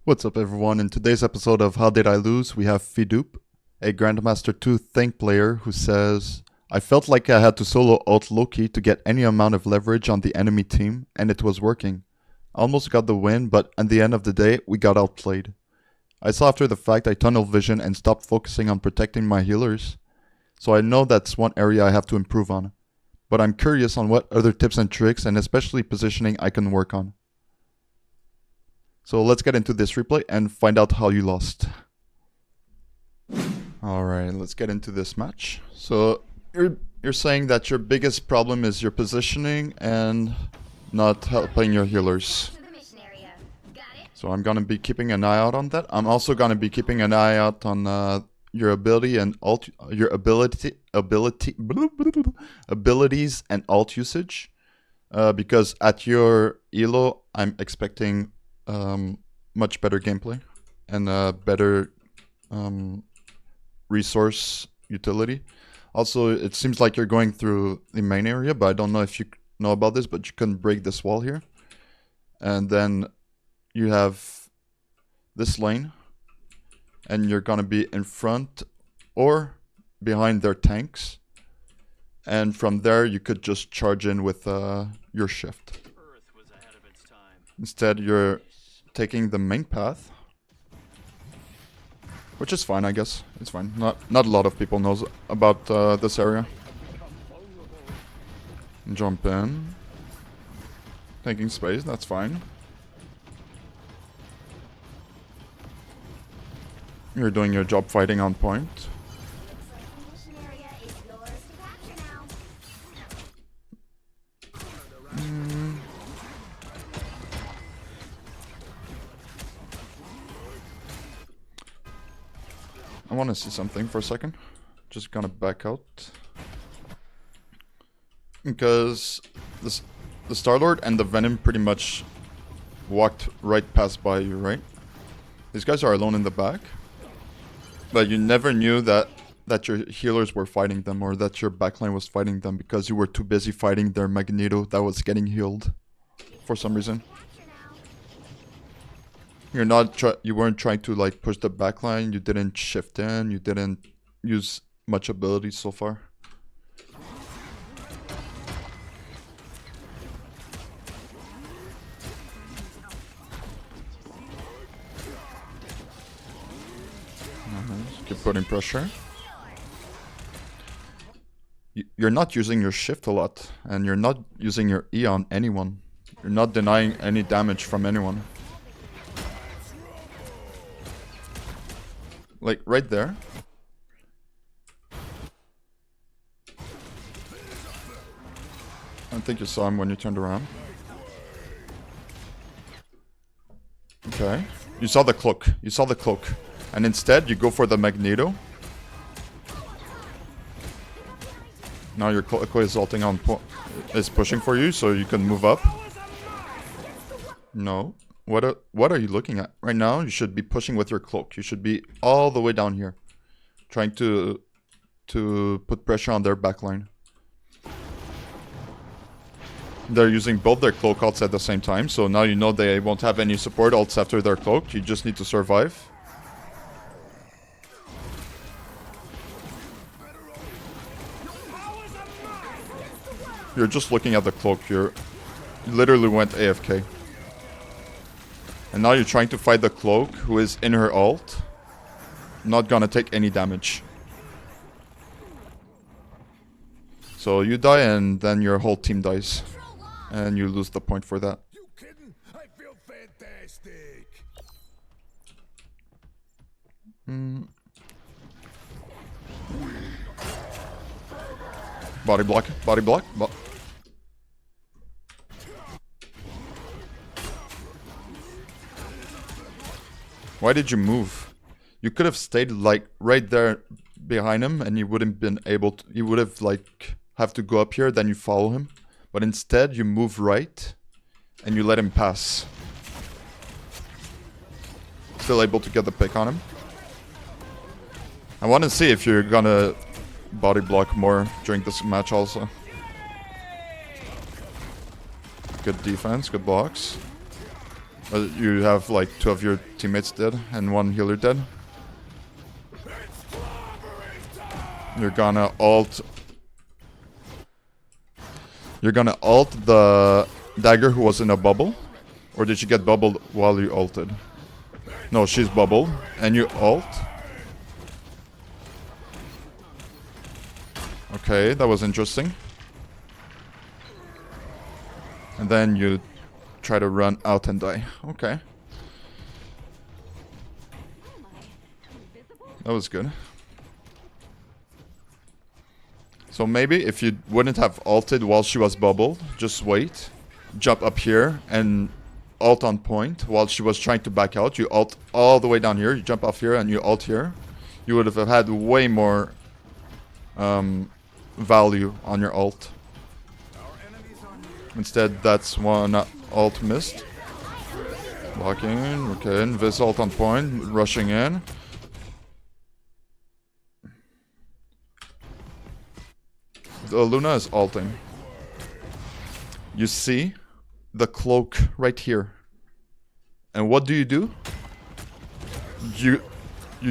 What's up everyone? In today's episode of How Did I Lose, we have Fidup, a Grandmaster 2 Think player who says, I felt like I had to solo ult Loki to get any amount of leverage on the enemy team, and it was working. I almost got the win, but at the end of the day, we got outplayed. I saw after the fact I tunnel vision and stopped focusing on protecting my healers, so I know that's one area I have to improve on. But I'm curious on what other tips and tricks, and especially positioning, I can work on. So let's get into this replay and find out how you lost. Alright, let's get into this match. So you're saying that your biggest problem is your positioning and not helping your healers. So I'm gonna be keeping an eye out on that. I'm also gonna be keeping an eye out on your ability and abilities and ult usage. Because at your elo, I'm expecting much better gameplay and better resource utility. Also, it seems like you're going through the main area, but I don't know if you know about this, but you can break this wall here. And then you have this lane, and you're gonna be in front or behind their tanks. And from there, you could just charge in with your shift. Instead, you're taking the main path, which is fine, I guess. It's fine. Not a lot of people knows about this area. Jump in, taking space. That's fine. You're doing your job, fighting on point. I want to see something for a second. Just gonna back out. Because the Star-Lord and the Venom pretty much walked right past by you, right? These guys are alone in the back. But you never knew that your healers were fighting them or that your backline was fighting them because you were too busy fighting their Magneto that was getting healed for some reason. You weren't trying to like push the backline, you didn't shift in, you didn't use much ability so far. Keep putting pressure. You're not using your shift a lot, and you're not using your E on anyone. You're not denying any damage from anyone. Like, right there. I think you saw him when you turned around. Okay. You saw the cloak. You saw the cloak. And instead, you go for the Magneto. Now your cloak is ulting on is pushing for you, so you can move up. No. What are you looking at? Right now, you should be pushing with your cloak. You should be all the way down here. Trying to put pressure on their backline. They're using both their cloak ults at the same time, so now you know they won't have any support ults after their cloak. You just need to survive. You're just looking at the cloak. You literally went AFK. And now you're trying to fight the cloak, who is in her ult. Not gonna take any damage. So you die and then your whole team dies. And you lose the point for that. You kidding? I feel fantastic. Body block, body block. Why did you move? You could have stayed like right there behind him and you wouldn't been able to, you would have like have to go up here, then you follow him. But instead you move right and you let him pass. Still able to get the pick on him. I want to see if you're gonna body block more during this match also. Good defense, good blocks. You have like 2 of your teammates dead and 1 healer dead. You're gonna ult. You're gonna ult the dagger who was in a bubble. Or did she get bubbled while you ulted? No, she's bubbled. And you ult. Okay, that was interesting. And then you try to run out and die. Okay. That was good. So maybe if you wouldn't have ulted while she was bubbled, just wait. Jump up here and ult on point while she was trying to back out. You ult all the way down here. You jump off here and you ult here. You would have had way more value on your ult. Instead, that's one ult missed. Blocking, okay, Invis ult on point, rushing in. The Luna is ulting. You see the cloak right here. And what do? You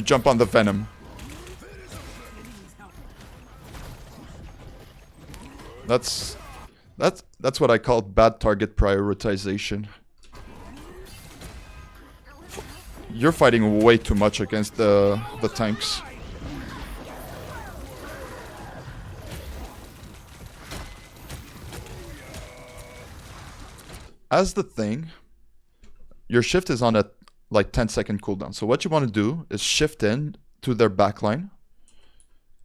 jump on the Venom. That's what I call bad target prioritization. You're fighting way too much against the tanks. As the thing, your shift is on a like 10-second cooldown. So what you want to do is shift in to their backline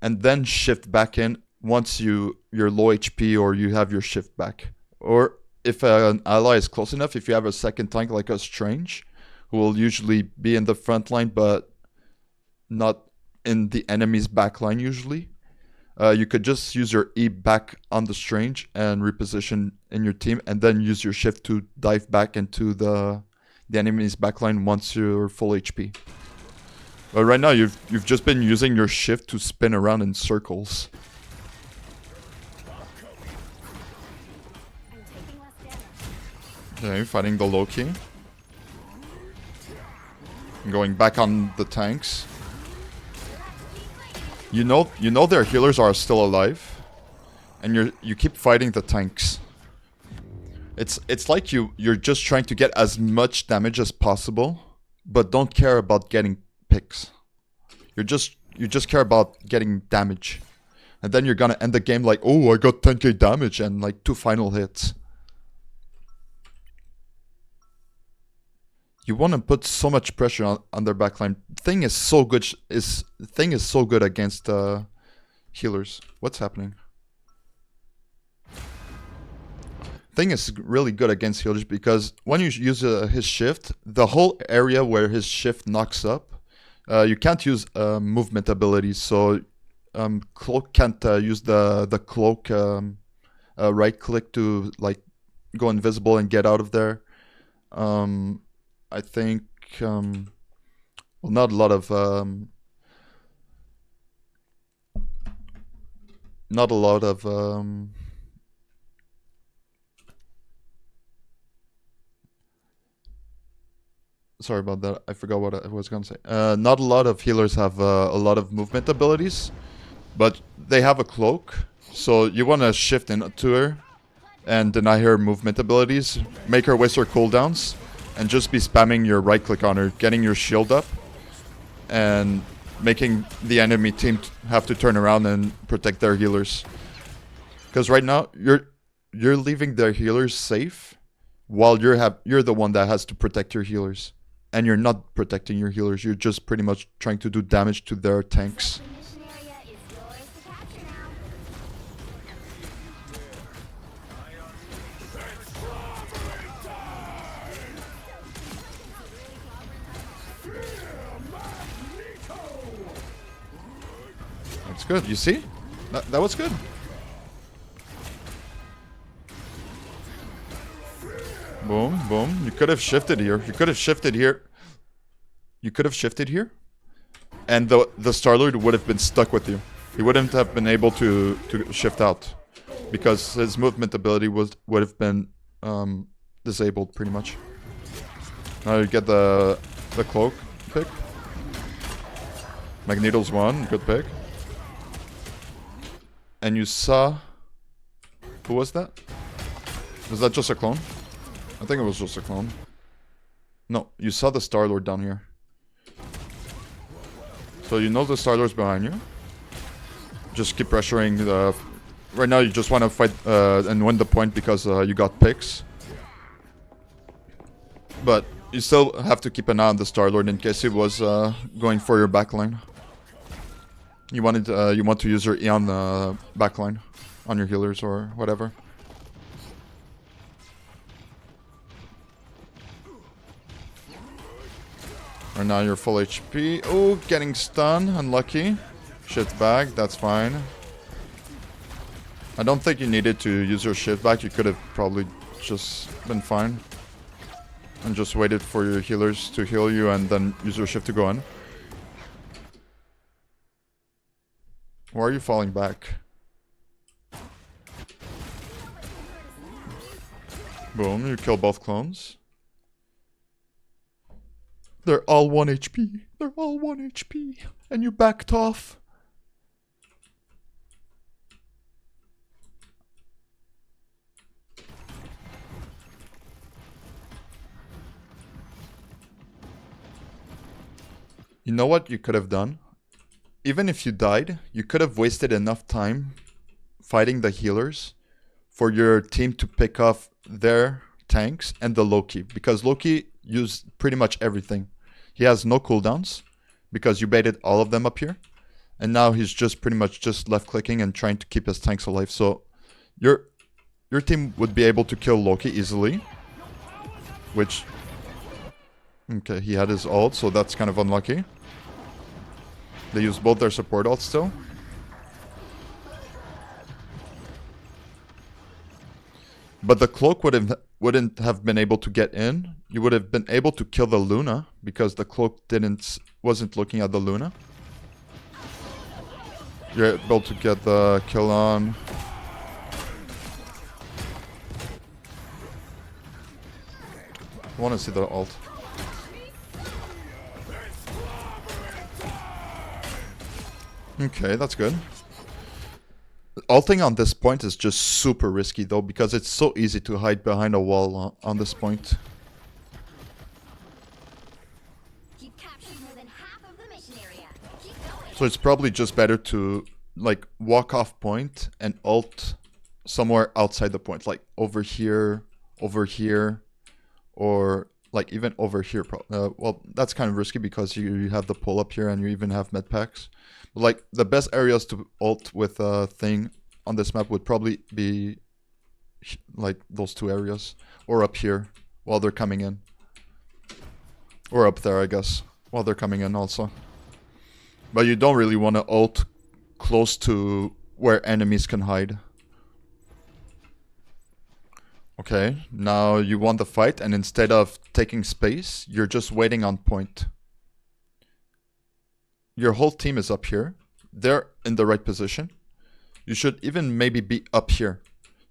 and then shift back in once you're low HP or you have your shift back. Or if an ally is close enough, if you have a second tank like a Strange, who will usually be in the front line but not in the enemy's backline usually, you could just use your E back on the Strange and reposition in your team, and then use your shift to dive back into the enemy's backline once you're full HP. But right now you've just been using your shift to spin around in circles. Okay, fighting the Loki. Going back on the tanks. You know their healers are still alive, and you keep fighting the tanks. It's like you're just trying to get as much damage as possible, but don't care about getting picks. You just care about getting damage, and then you're gonna end the game like, oh, I got 10k damage and like 2 final hits. You want to put so much pressure on their backline. Thing is so good. Thing is so good against healers. What's happening? Thing is really good against healers because when you use his shift, the whole area where his shift knocks up, you can't use movement abilities. So Cloak can't use the cloak right click to like go invisible and get out of there. I think well, not a lot of sorry about that. I forgot what I was gonna say. Not a lot of healers have a lot of movement abilities, but they have a cloak. So you want to shift into her and deny her movement abilities, make her waste her cooldowns, and just be spamming your right click on her, getting your shield up, and making the enemy team have to turn around and protect their healers. Because right now you're leaving their healers safe, while you're the one that has to protect your healers, and you're not protecting your healers. You're just pretty much trying to do damage to their tanks. That's good. You see? That was good. Boom, boom. You could have shifted here. You could have shifted here. You could have shifted here. And the Star-Lord would have been stuck with you. He wouldn't have been able to shift out. Because his movement ability would have been disabled pretty much. Now you get the cloak pick. Magneto's one, good pick. And you saw... Who was that? Was that just a clone? I think it was just a clone. No, you saw the Star-Lord down here. So you know the Star-Lord's behind you. Just keep pressuring the... Right now you just want to fight and win the point because you got picks. But you still have to keep an eye on the Star-Lord in case he was going for your backline. You want to use your Eon backline on your healers or whatever. Right now you're full HP. Oh, getting stunned. Unlucky. Shift back. That's fine. I don't think you needed to use your shift back. You could have probably just been fine. And just waited for your healers to heal you and then use your shift to go in. Why are you falling back? Boom, you kill both clones. They're all 1 HP. They're all 1 HP. And you backed off. You know what you could have done? Even if you died, you could have wasted enough time fighting the healers for your team to pick off their tanks and the Loki. Because Loki used pretty much everything. He has no cooldowns because you baited all of them up here. And now he's just pretty much just left clicking and trying to keep his tanks alive. So your team would be able to kill Loki easily. Which... Okay, he had his ult, so that's kind of unlucky. They used both their support ults still. But the cloak wouldn't have been able to get in. You would have been able to kill the Luna because the cloak wasn't looking at the Luna. You're able to get the kill on. I want to see the ult. Okay, that's good. Ulting on this point is just super risky though, because it's so easy to hide behind a wall on this point. You've captured more than half of the mission area. Keep going. So it's probably just better to like walk off point and ult somewhere outside the point, like over here, or like even over here. Well, that's kind of risky because you have the pull up here and you even have med packs. Like, the best areas to ult with a thing on this map would probably be, like, those two areas. Or up here, while they're coming in. Or up there, I guess, while they're coming in also. But you don't really want to ult close to where enemies can hide. Okay, now you won the fight, and instead of taking space, you're just waiting on point. Your whole team is up here. They're in the right position. You should even maybe be up here.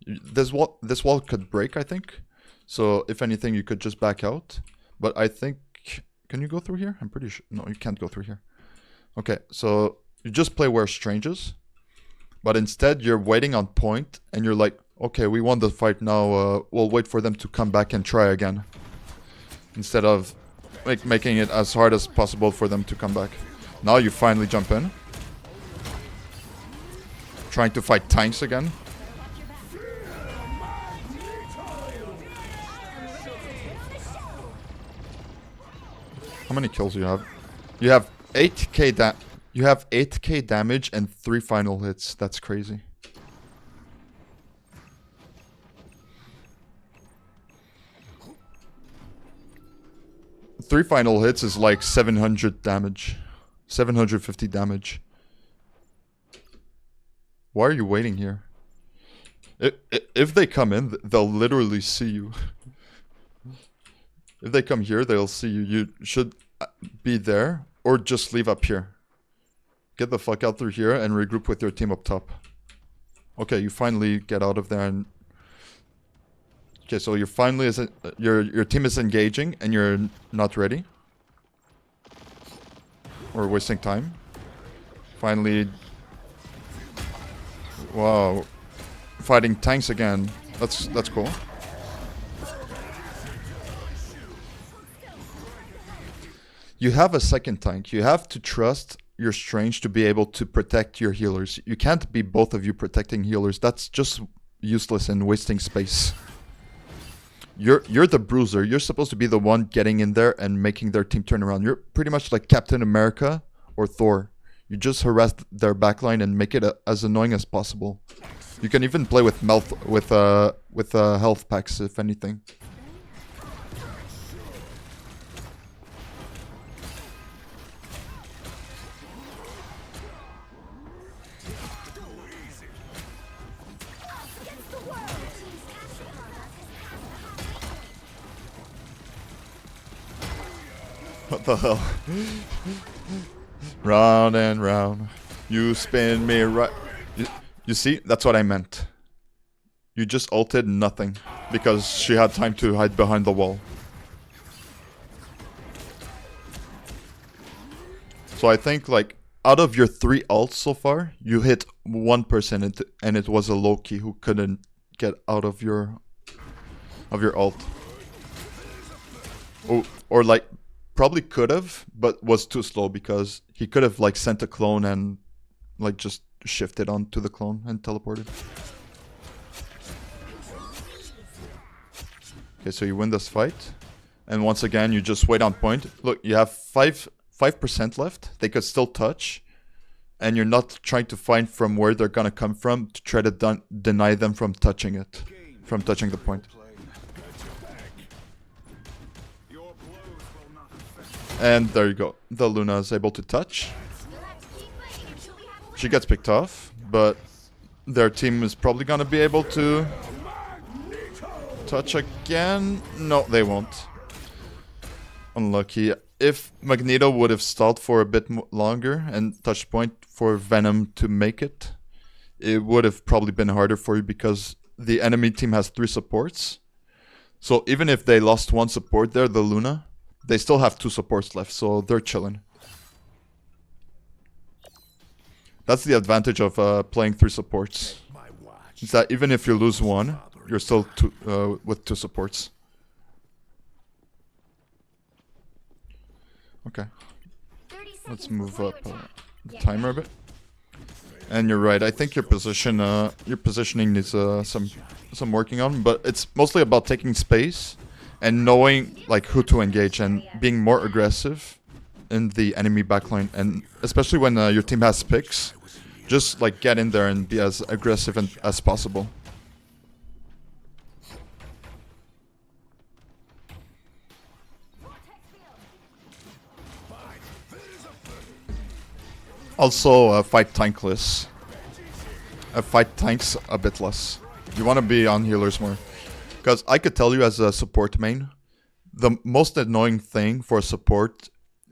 This wall could break, I think. So if anything, you could just back out. But I think... Can you go through here? I'm pretty sure... No, you can't go through here. Okay, so you just play where strange is. But instead, you're waiting on point. And you're like, okay, we won the fight now. We'll wait for them to come back and try again. Instead of making it as hard as possible for them to come back. Now you finally jump in. Trying to fight tanks again. How many kills do you have? You have 8k damage and 3 final hits. That's crazy. Three final hits is like 700 damage. 750 damage. Why are you waiting here? If they come in, they'll literally see you. If they come here, they'll see you. You should be there or just leave up here. Get the fuck out through here and regroup with your team up top. Okay, you finally get out of there and Okay, so you're finally your team is engaging and you're not ready. Or wasting time. Finally. Wow. Fighting tanks again. That's cool. You have a second tank. You have to trust your Strange to be able to protect your healers. You can't be both of you protecting healers. That's just useless and wasting space. You're the bruiser. You're supposed to be the one getting in there and making their team turn around. You're pretty much like Captain America or Thor. You just harass their backline and make it as annoying as possible. You can even play with health packs if anything. What the hell? Round and round. You spin me right. You see? That's what I meant. You just ulted nothing. Because she had time to hide behind the wall. So I think like out of your 3 ults so far, you hit one person and it was a Loki who couldn't get out of your ult. Or like probably could have, but was too slow because he could have like sent a clone and like just shifted onto the clone and teleported. Okay, so you win this fight. And once again, you just wait on point. Look, you have 5% left. They could still touch. And you're not trying to find from where they're gonna come from to try to deny them from touching it. From touching the point. And there you go. The Luna is able to touch. She gets picked off, but their team is probably gonna be able to touch again. No, they won't. Unlucky. If Magneto would have stalled for a bit longer and touched point for Venom to make it, it would have probably been harder for you because the enemy team has 3 supports. So even if they lost 1 support there, the Luna, they still have 2 supports left, so they're chilling. That's the advantage of playing 3 supports. Is that even if you lose 1, you're still with 2 supports. Okay. Let's move up the timer a bit. And you're right. I think your positioning needs some working on, but it's mostly about taking space and knowing like who to engage and being more aggressive in the enemy backline, and especially when your team has picks, just like get in there and be as aggressive as possible. Also, fight tankless. Fight tanks a bit less. You want to be on healers more. Because I could tell you as a support main, the most annoying thing for a support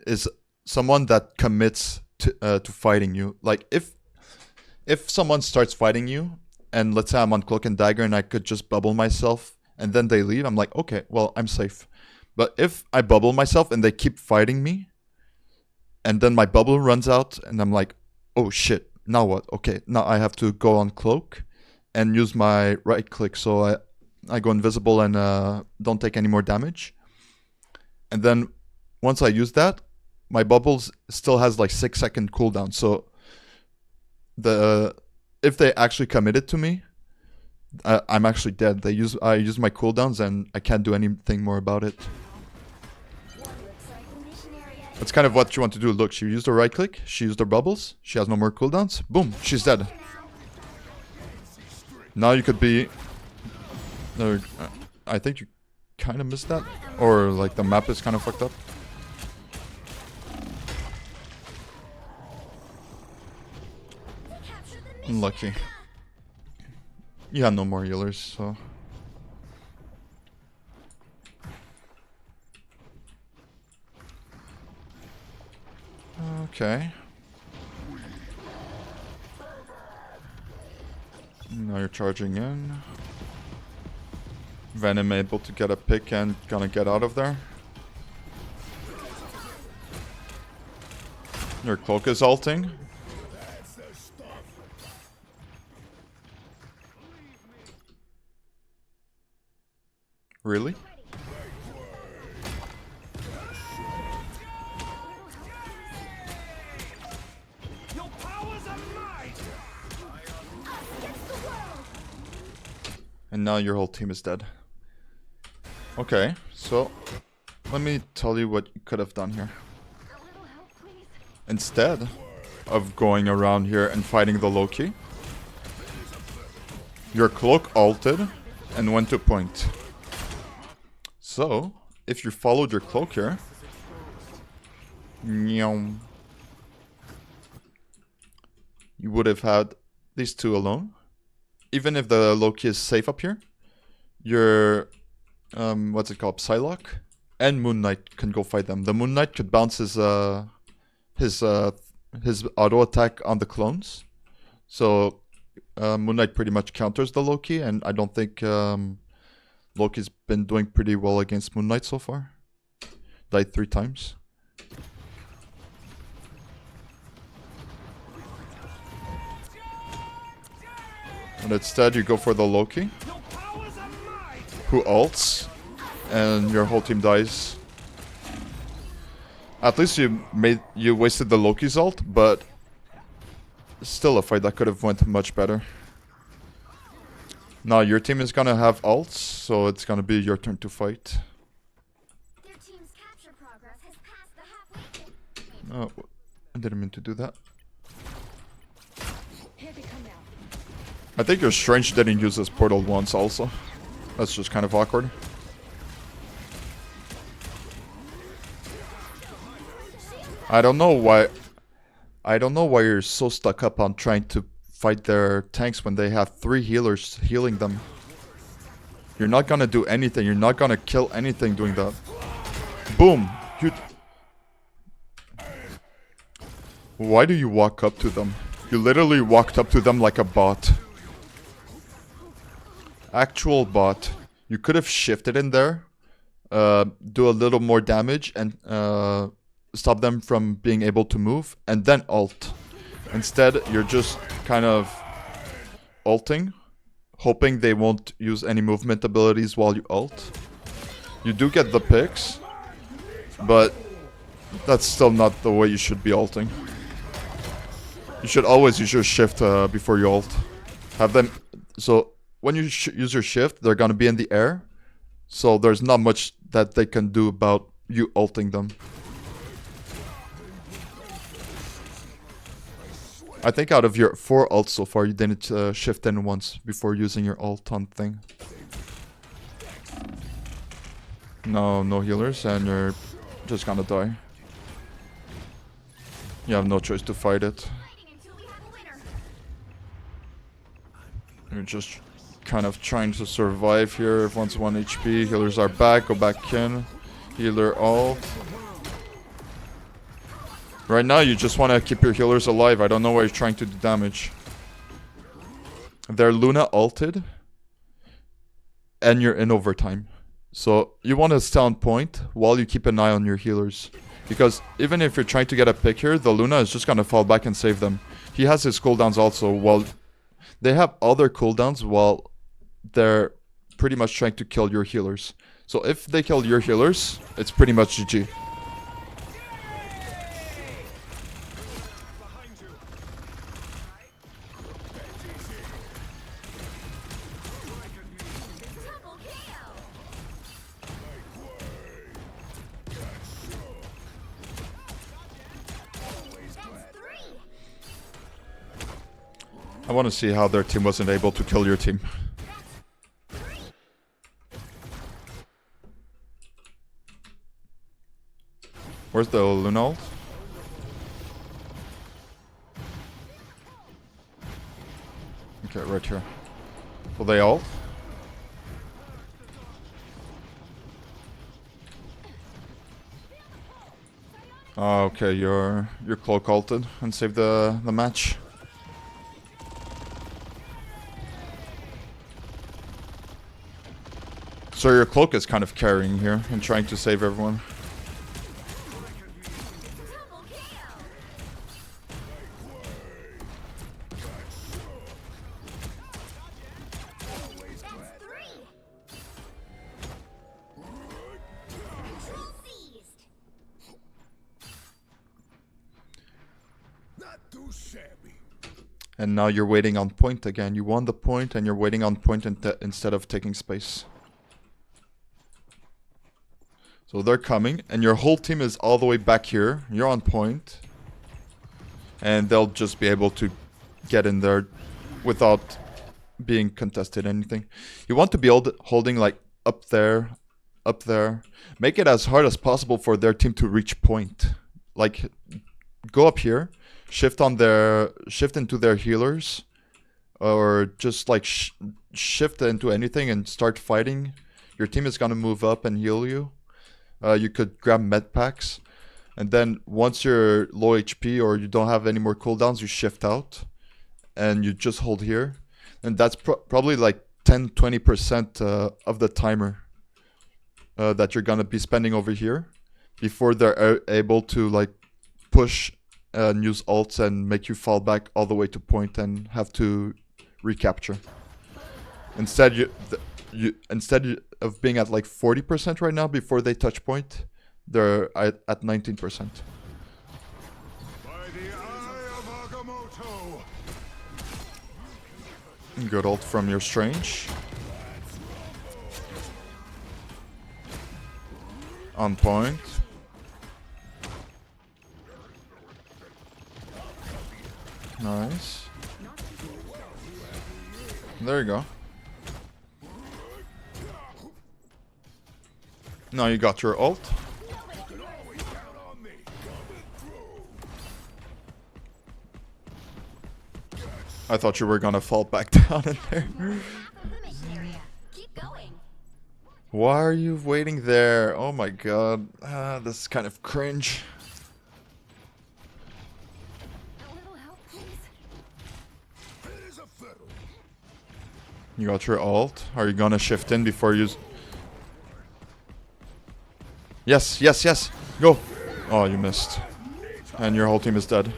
is someone that commits to fighting you. Like, if someone starts fighting you, and let's say I'm on Cloak and Dagger and I could just bubble myself, and then they leave, I'm like, okay, well, I'm safe. But if I bubble myself and they keep fighting me, and then my bubble runs out, and I'm like, oh shit, now what? Okay, now I have to go on Cloak and use my right click so I go invisible and don't take any more damage. And then once I use that, my bubbles still has like 6-second cooldown. So if they actually committed to me, I'm actually dead. I use my cooldowns and I can't do anything more about it. That's kind of what you want to do. Look, she used her right click, she used her bubbles, she has no more cooldowns. Boom, she's dead. Now you could be... I think you kind of missed that. Or like the map is kind of fucked up. Unlucky. You have no more healers, so... Okay. Now you're charging in. Venom able to get a pick and gonna get out of there. Your cloak is ulting. Really? Your powers are mine. And now your whole team is dead. Okay, so let me tell you what you could have done here. Instead of going around here and fighting the Loki, your cloak ulted and went to point. So, if you followed your cloak here, you would have had these two alone. Even if the Loki is safe up here, your what's it called, Psylocke and Moon Knight can go fight them. The Moon Knight could bounce his auto attack on the clones, so Moon Knight pretty much counters the Loki, and I don't think Loki's been doing pretty well against Moon Knight so far. Died 3 times. And instead you go for the Loki, who ults, and your whole team dies. At least you wasted the Loki's ult, but still a fight that could have went much better. Now your team is gonna have ults, so it's gonna be your turn to fight. Their team's capture progress has passed the halfway point. Oh, I didn't mean to do that. Here they come now. I think your Strange didn't use his portal once also. That's just kind of awkward. I don't know why you're so stuck up on trying to fight their tanks when they have 3 healers healing them. You're not gonna do anything. You're not gonna kill anything doing that. Boom! Why do you walk up to them? You literally walked up to them like a bot. Actual bot. You could have shifted in there, do a little more damage, and stop them from being able to move, and then ult. Instead, you're just kind of ulting, hoping they won't use any movement abilities while you ult. You do get the picks, but that's still not the way you should be ulting. You should always use your shift before you ult. Have them... So, when you use your shift, they're gonna be in the air, so there's not much that they can do about you ulting them. I think out of your 4 ults so far, you didn't shift in once before using your ult on thing. No healers, and you're just gonna die. You have no choice to fight it. You're just kind of trying to survive here. Everyone's 1 HP. Healers are back. Go back in. Healer ult. Right now, you just want to keep your healers alive. I don't know why you're trying to do damage. Their Luna ulted, and you're in overtime. So you want to stay on point while you keep an eye on your healers. Because even if you're trying to get a pick here, the Luna is just going to fall back and save them. He has his cooldowns also, while they have other cooldowns while they're pretty much trying to kill your healers. So if they kill your healers, it's pretty much GG. I want to see how their team wasn't able to kill your team. Where's the Luna ult? Okay, right here. Will they ult? Oh, okay, your cloak ulted and saved the match. So your cloak is kind of carrying here and trying to save everyone. Double kill. That's 3. Control seized. Not too shabby. And now you're waiting on point again. You won the point and you're waiting on point instead of taking space. So they're coming and your whole team is all the way back here. You're on point. And they'll just be able to get in there without being contested anything. You want to be holding like up there, up there. Make it as hard as possible for their team to reach point. Like go up here, shift into their healers, or just like shift into anything and start fighting. Your team is gonna move up and heal you. You could grab med packs, and then once you're low HP or you don't have any more cooldowns, you shift out and you just hold here, and that's probably like 10-20% of the timer that you're gonna be spending over here before they're able to like push and use ults and make you fall back all the way to point and have to recapture. Instead, instead of being at like 40% right now before they touch point, they're at 19%. By the eye of Agamotto. Good ult from your Strange. On point. Nice. There you go. Now you got your ult. I thought you were gonna fall back down in there. Half of the mission area. Keep going. Why are you waiting there? Oh my god. This is kind of cringe. A little help, please. It is a fiddle. You got your ult. Are you gonna shift in before you... Yes, yes, yes. Go. Oh, you missed. And your whole team is dead.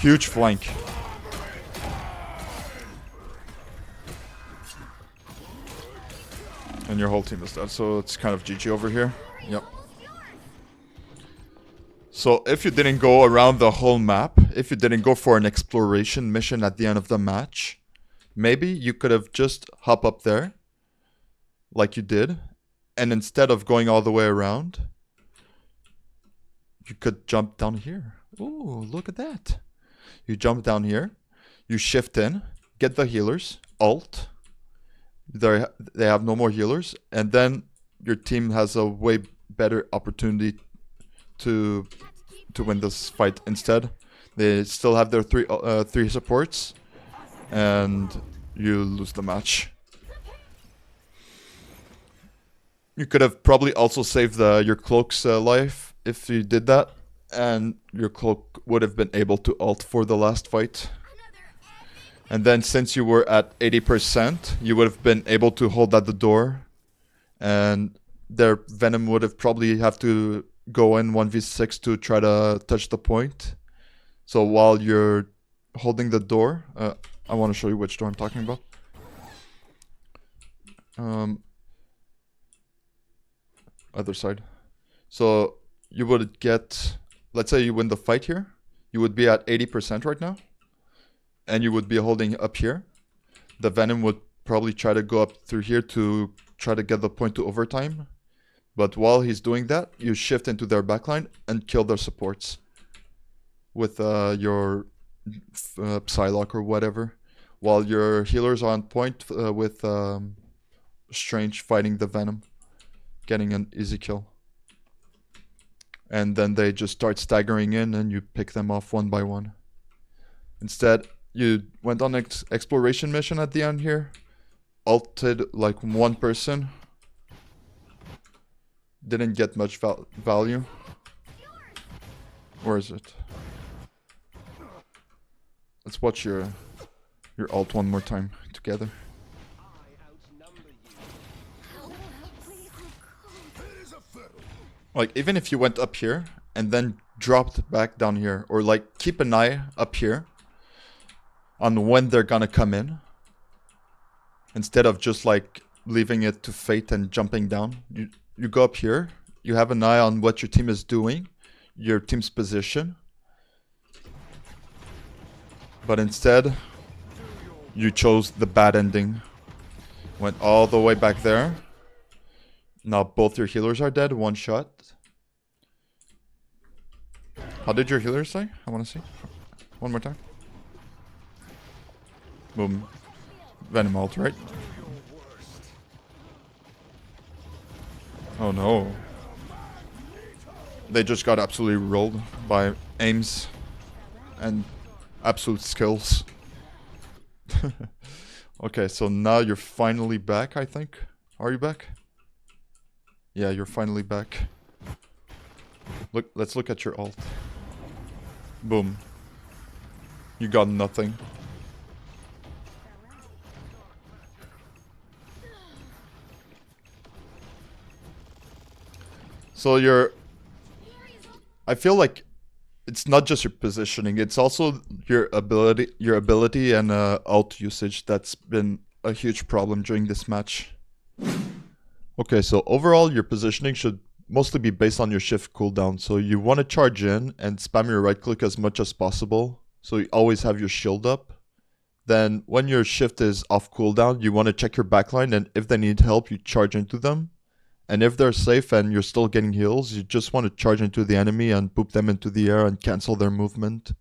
Huge flank. And your whole team is dead, so it's kind of GG over here. Yep. So if you didn't go around the whole map, if you didn't go for an exploration mission at the end of the match, maybe you could have just hop up there, like you did, and instead of going all the way around, you could jump down here. Ooh, look at that. You jump down here, you shift in, get the healers, ult. They have no more healers, and then your team has a way better opportunity to win this fight. Instead, they still have their three supports, and you lose the match. You could have probably also saved your cloak's life if you did that, and your cloak would have been able to ult for the last fight. And then since you were at 80%, you would have been able to hold at the door, and their Venom would have probably have to go in 1v6 to try to touch the point. So while you're holding the door, I want to show you which door I'm talking about. Other side. So you would get, let's say you win the fight here, you would be at 80% right now, and you would be holding up here. The Venom would probably try to go up through here to try to get the point to overtime. But while he's doing that, you shift into their backline and kill their supports with your Psylocke or whatever, while your healers are on point with Strange fighting the Venom, getting an easy kill. And then they just start staggering in and you pick them off one by one. Instead, you went on an exploration mission at the end here, ulted like one person, didn't get much value. Where is it? Let's watch your ult one more time together. Like, even if you went up here and then dropped back down here, or like keep an eye up here on when they're gonna come in, instead of just like leaving it to fate and jumping down. You go up here, you have an eye on what your team is doing, your team's position. But instead, you chose the bad ending. Went all the way back there. Now both your healers are dead, one shot. How did your healers say? I want to see. One more time. Boom. Venom ult, right? Oh no. They just got absolutely rolled by aims and absolute skills. Okay, so now you're finally back, I think. Are you back? Yeah, you're finally back. Look, let's look at your ult. Boom. You got nothing. So I feel like it's not just your positioning, it's also your ability and ult usage that's been a huge problem during this match. Okay, so overall your positioning should mostly be based on your shift cooldown. So you want to charge in and spam your right click as much as possible, so you always have your shield up. Then when your shift is off cooldown, you want to check your backline, and if they need help, you charge into them. And if they're safe and you're still getting heals, you just want to charge into the enemy and boop them into the air and cancel their movement.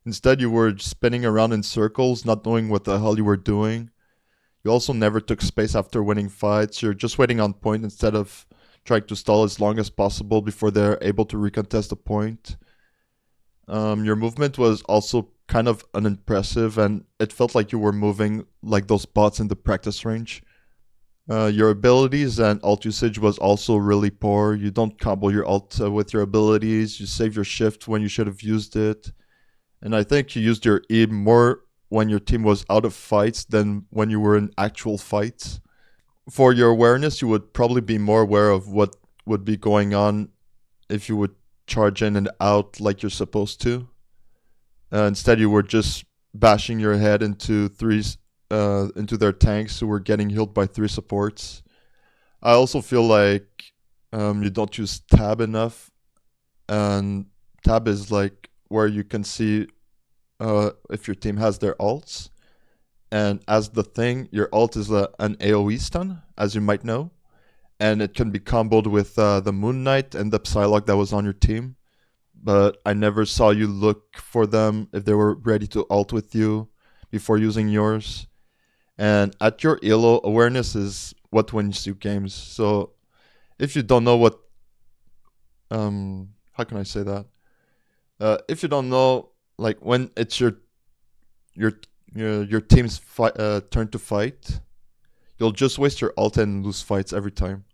Instead, you were spinning around in circles, not knowing what the hell you were doing. You also never took space after winning fights. You're just waiting on point instead of trying to stall as long as possible before they're able to recontest the point. Your movement was also kind of unimpressive, and it felt like you were moving like those bots in the practice range. Your abilities and ult usage was also really poor. You don't combo your ult with your abilities. You save your shift when you should have used it. And I think you used your E more when your team was out of fights than when you were in actual fights. For your awareness, you would probably be more aware of what would be going on if you would charge in and out like you're supposed to. Instead, you were just bashing your head into their tanks who were getting healed by 3 supports. I also feel like you don't use tab enough, and tab is like where you can see if your team has their ults. And as the thing, your ult is an AoE stun, as you might know, and it can be comboed with the Moon Knight and the Psylocke that was on your team. But I never saw you look for them if they were ready to ult with you before using yours. And at your elo, awareness is what wins you games. So if you don't know what, how can I say that? If you don't know, like when it's your team's turn to fight, you'll just waste your ult and lose fights every time.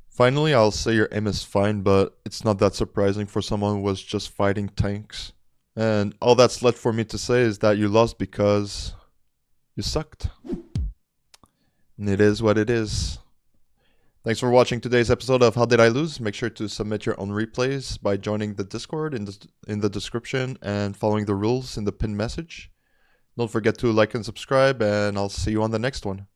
Finally, I'll say your aim is fine, but it's not that surprising for someone who was just fighting tanks. And all that's left for me to say is that you lost because you sucked. And it is what it is. Thanks for watching today's episode of How Did I Lose? Make sure to submit your own replays by joining the Discord in the description and following the rules in the pinned message. Don't forget to like and subscribe, and I'll see you on the next one.